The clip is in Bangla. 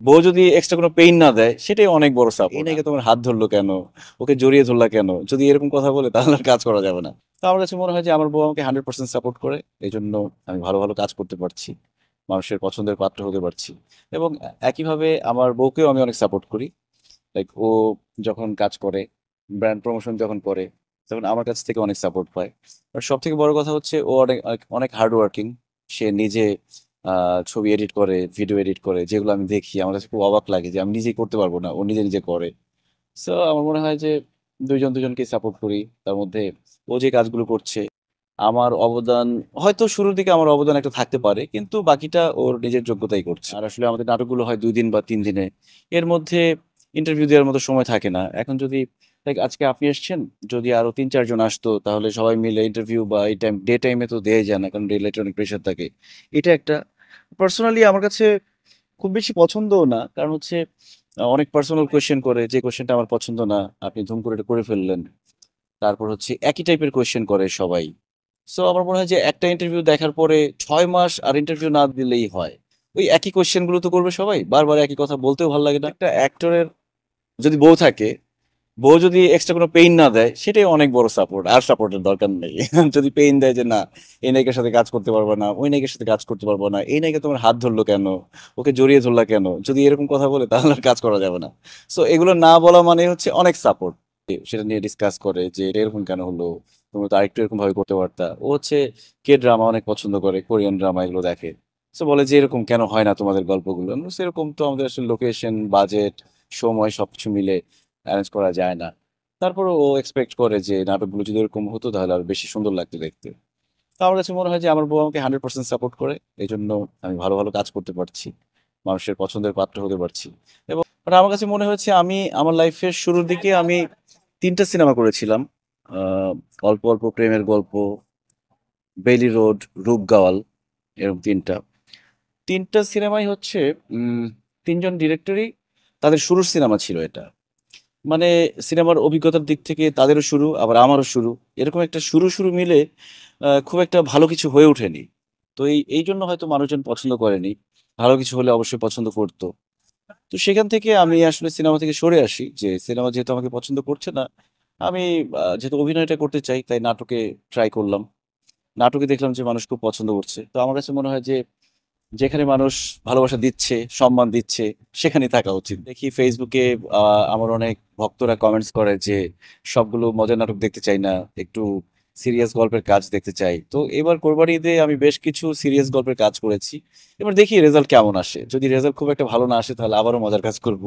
বউ যদি এক্সট্রা কোনো পেইন না দেয় সেটাই অনেক বড় সাপোর্ট। এই নাকি তোমার হাত ধরলো কেন, ওকে জড়িয়ে ধরলা কেন, যদি এরকম কথা বলে তাহলে আর কাজ করা যাবে না। তো আমার কাছে মনে হয় যে আমার বউ আমাকে 100% সাপোর্ট করে, এই জন্য আমি ভালো ভালো কাজ করতে পারছি, মানুষের পছন্দের পাত্র হতে পারছি। এবং একইভাবে আমার বউকেও আমি অনেক সাপোর্ট করি। লাইক ও যখন কাজ করে, ব্র্যান্ড প্রমোশন যখন করে, তখন আমার কাছ থেকে অনেক সাপোর্ট পায়। আর সব থেকে বড় কথা হচ্ছে ও অনেক অনেক অনেক হার্ড ওয়ার্কিং। সে নিজে ছবি এডিট করে, ভিডিও এডিট করে, যেগুলো আমি দেখি আমার কাছে খুব অবাক লাগে যে আমি নিজেই করতে পারবো না, ও নিজে নিজে করে। সো আমার মনে হয় যে দুইজন দুজনকে সাপোর্ট করি। তার মধ্যে ও যে কাজগুলো করছে, আমার অবদান হয়তো শুরুর দিকে আমার অবদান একটা থাকতে পারে, কিন্তু বাকিটা ওর নিজের যোগ্যতাই করছে। আর আসলে আমাদের নাটকগুলো হয় 2 দিন বা 3 দিনে, এর মধ্যে ইন্টারভিউ দেওয়ার মতো সময় থাকে না। এখন যদি লাইক আজকে আপনি এসেছেন, যদি আরো 3-4 জন আসতো তাহলে সবাই মিলে ইন্টারভিউ বা এই টাইম ডে টাইমে তো দেয়া যায় না, কারণ ডে লাইটে অনেক প্রেশার থাকে। এটা একটা পার্সোনালি আমার কাছে খুব বেশি পছন্দও না, কারণ হচ্ছে অনেক পার্সোনাল কোয়েশ্চেন করে, যে কোয়েশ্চেনটা আমার পছন্দ না আপনি ধুম করে এটা করে ফেললেন। তারপর হচ্ছে একই টাইপের কোয়েশ্চেন করে সবাই। সো আমার মনে হয় যে একটা ইন্টারভিউ দেখার পরে 6 মাস আর ইন্টারভিউ না দিলেই হয়। ওই একই কোয়েশ্চেন গুলো তো করবে সবাই, বারবার একই কথা বলতেও ভালো লাগে না। একটা অ্যাক্টরের যদি বউ থাকে, বউ যদি এক্সট্রা কোনো পেইন না দেয় সেটাই অনেক বড় সাপোর্ট, আর সাপোর্টের দরকার নেই। যদি পেইন দেয় যে না, এই নায়িকার সাথে কাজ করতে পারবো না, ওই নায়িকার সাথে কাজ করতে পারবো না, এই নায়িকা তোমার হাত ধরলো কেন, ওকে জড়িয়ে ধরলা কেন, যদি এরকম কথা বলে তাহলে আর কাজ করা যাবে না। সো এগুলো না বলা মানে হচ্ছে অনেক সাপোর্ট। সেটা নিয়ে ডিসকাস করে যে এটা এরকম কেন হলো, তুমি তো আরেকটু এরকম ভাবে করতে পারতা। ও হচ্ছে কে ড্রামা অনেক পছন্দ করে, কোরিয়ান ড্রামা এগুলো দেখে। সো বলে যে এরকম কেন হয় না তোমাদের গল্পগুলো। আমি বলছি, এরকম তো আমাদের আসলে লোকেশন, বাজেট, সময় সবকিছু মিলে অ্যারেঞ্জ করা যায় না। তারপরে ও এক্সপেক্ট করে যে নাটকগুলো যদি এরকম হতো তাহলে আরো বেশি সুন্দর লাগতো দেখতে। তো আমার কাছে মনে হয় যে আমার বউ আমাকে 100% সাপোর্ট করে, এই জন্য আমি ভালো ভালো কাজ করতে পারছি, মানুষের পছন্দের পাত্র হতে পারছি। এবং আমার কাছে মনে হয়েছে আমি আমার লাইফের শুরুর দিকে আমি 3টা সিনেমা করেছিলাম। আহ, অল্প অল্প প্রেমের গল্প, বেইলি রোড, রূপগাওয়াল, এরকম 3টা সিনেমাই হচ্ছে উম 3জন ডিরেক্টরই তাদের শুরুর সিনেমা ছিল এটা। মানে সিনেমার অভিজ্ঞতার দিক থেকে তাদেরও শুরু, আবার আমারও শুরু। এরকম একটা শুরু শুরু মিলে খুব একটা ভালো কিছু হয়ে ওঠেনি। তো এই জন্য হয়তো মানুষজন পছন্দ করেনি। ভালো কিছু হলে অবশ্যই পছন্দ করতো। তো সেখান থেকে আমি আসলে সিনেমা থেকে সরে আসি, যে সিনেমা যেহেতু আমাকে পছন্দ করছে না, আমি যেহেতু অভিনয়টা করতে চাই তাই নাটকে ট্রাই করলাম। নাটকে দেখলাম যে মানুষ খুব পছন্দ করছে। তো আমার কাছে মনে হয় যে যেখানে মানুষ ভালোবাসা দিচ্ছে, সম্মান দিচ্ছে, সেখানে থাকা উচিত। দেখি ফেসবুকে আমার অনেক ভক্তরা কমেন্টস করে যে সবগুলো মজার নাটক দেখতে চাই না, একটু সিরিয়াস গল্পের কাজ দেখতে চাই। তো এবার কোরবানি ঈদে আমি বেশ কিছু সিরিয়াস গল্পের কাজ করেছি। এবার দেখি রেজাল্ট কেমন আসে। যদি রেজাল্ট খুব একটা ভালো না আসে তাহলে আবারও মজার কাজ করব।